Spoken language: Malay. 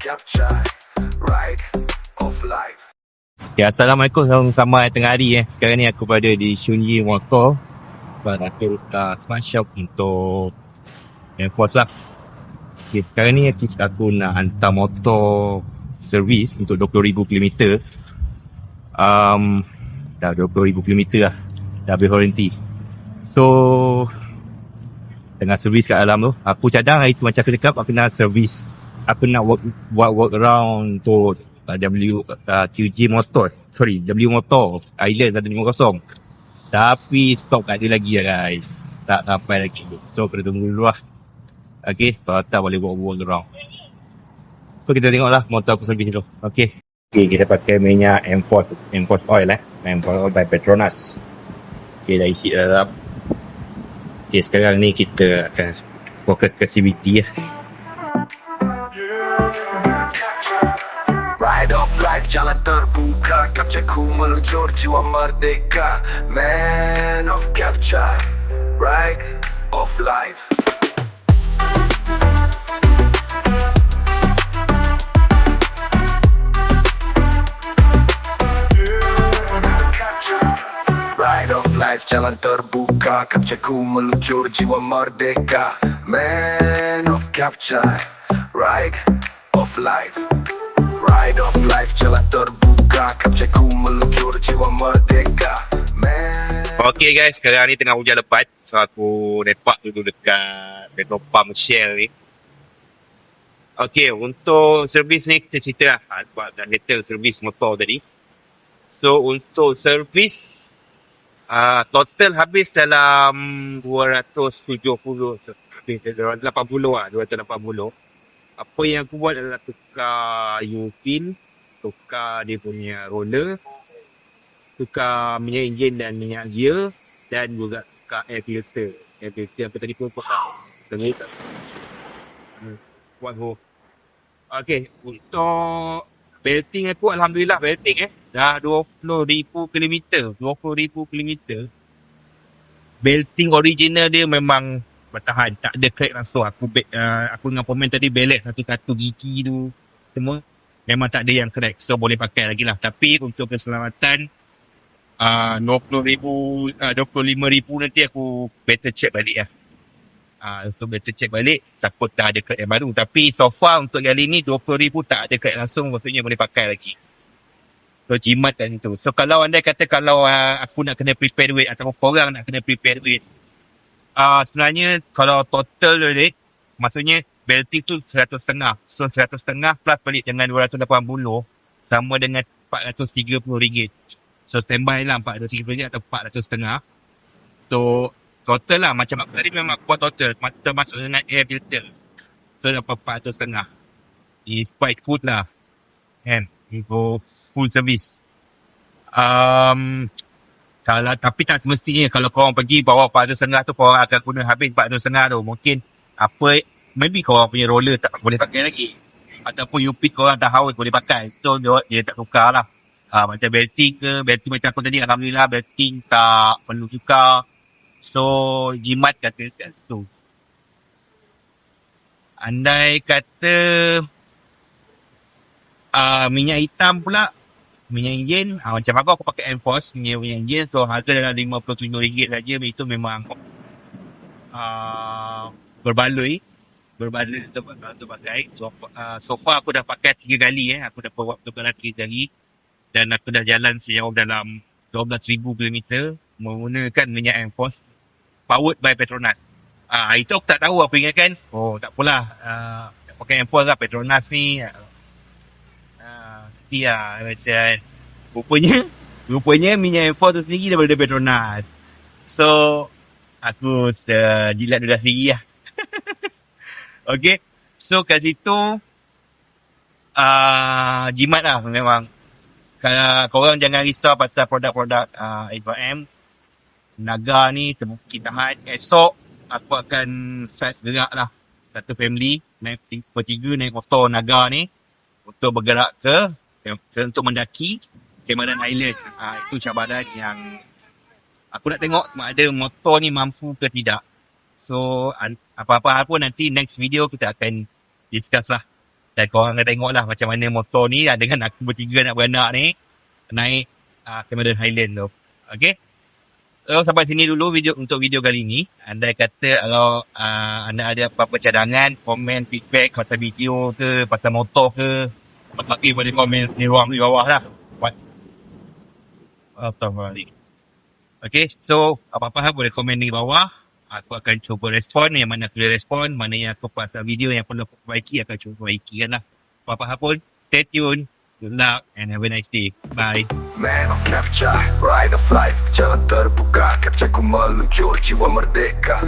capture ride of life. Ya, Assalamualaikum, selamat tengah hari. Sekarang ni aku berada di Shunyi Motor aku Smart Shop untuk enforce lah. Okay, sekarang ni aku nak hantar motor servis untuk 20,000 km. Dah 20,000 km lah, dah habis warranty. So tengah servis kat dalam tu, aku cadang hari tu macam aku cakap, aku nak servis, aku nak buat work around untuk QJ Motor, W Motor Island 150. Tapi stok tak ada lagi lah guys, tak sampai lagi. So kena tunggu dulu lah. Okay, kalau tak boleh buat work around. So kita tengok lah motor aku servis dulu. Okay, kita pakai minyak Enforce Oil Enforce Oil by Petronas. Okay, dah isi dalam. Okay, sekarang ni kita akan fokus ke CVT lah. Ride of life, jalan terbuka, capture ku meluncur jiwa merdeka. Man of capture, ride of life. Ride of life, jalan terbuka, capture ku meluncur jiwa merdeka. Man of capture, ride of life. Ride of life, jalan terbuka, capture ku meluncur jiwa merdeka. Man. Okay guys, sekarang ni tengah hujan lebat. So aku lepak dulu dekat petrol pump Shell ni. Okay, untuk servis ni kita cerita lah buat detail servis motor tadi. So untuk servis total habis dalam 270, 280 lah, 280. Apa yang aku buat adalah tukar U-pin, tukar dia punya roller, tukar minyak enjin dan minyak gear, dan juga tukar air filter. Air filter apa tadi pun dengar tak? Buat ho. Okay, untuk belting aku alhamdulillah belting dah 20,000 km. 20,000 km. Belting original dia memang bertahan, tak ada crack langsung. Aku dengan pemain tadi balance satu-satu gigi tu semua memang tak ada yang crack, so boleh pakai lagi lah. Tapi untuk keselamatan 25,000 nanti aku better check balik lah. Untuk better check balik, takut dah ada crack yang baru. Tapi so far untuk kali ni 20,000 tak ada crack langsung, maksudnya boleh pakai lagi. So jimatkan itu. So kalau anda kata kalau aku nak kena prepare duit atau korang nak kena prepare duit, sebenarnya kalau total duit, maksudnya belting tu 100.5. So 100.5 plus balik dengan 280 sama dengan RM430. So standby lah RM430 atau RM400.5. So total lah, macam aku tadi memang buat total termasuk dengan air filter. So dapat RM400.5. It's quite good lah. And go full service. Tapi tak semestinya kalau korang pergi bawa RM400.5 tu, korang akan guna habis RM400.5 tu. Mungkin maybe korang punya roller tak boleh pakai lagi, ataupun U-pin korang dah haus boleh pakai, so dia tak tukar lah. Macam belting macam aku tadi, alhamdulillah belting tak perlu tukar. So jimat kata tu. Andai kata minyak hitam pula, minyak enjin, macam aku pakai Enforce minyak enjin, so harga dalam RM57 saja. Itu memang berbaloi untuk pakai. So far aku dah pakai 3 kali aku dah buat perjalanan 3 kali, dan aku dah jalan sejauh dalam 12,000 km menggunakan minyak Enforce powered by Petronas. Itu aku tak tahu, aku ingatkan tak apalah, pakai Enforce lah Petronas ni. Macam rupanya minyak Enforce tu sendiri daripada Petronas. So aku jilat dulu sendiri lah. Okay, so kat situ jimat lah memang. Kalau korang jangan risau pasal produk-produk FRM Naga ni, terbukti tahan. Esok aku akan start gerak lah, satu family naik bertiga, naik motor Naga ni untuk bergerak untuk mendaki Cameron Island. Itu cabaran yang aku nak tengok sama ada motor ni mampu ke tidak. So apa-apa pun nanti next video kita akan discuss lah Dan korang akan tengok lah macam mana motor ni dengan aku bertiga nak beranak ni naik Cameron Highland tu. Okay. So sampai sini dulu video kali ni. Andai kata kalau anda ada apa-apa cadangan, komen, feedback pasal video ke, pasal motor ke, apa-apa boleh komen di ruang di bawah lah. Astagfirullahaladzim. Okay, so apa-apa hal boleh komen di bawah. Aku akan cuba respon. Yang mana aku boleh respon, mana yang aku pasal video yang perlu aku perbaiki, akan cuba perbaikikan lah. Apa-apa hal pun, stay tune. Good luck and have a nice day. Bye. Man of capture, ride of life, jalan terbuka, capture ku meluncur jiwa merdeka.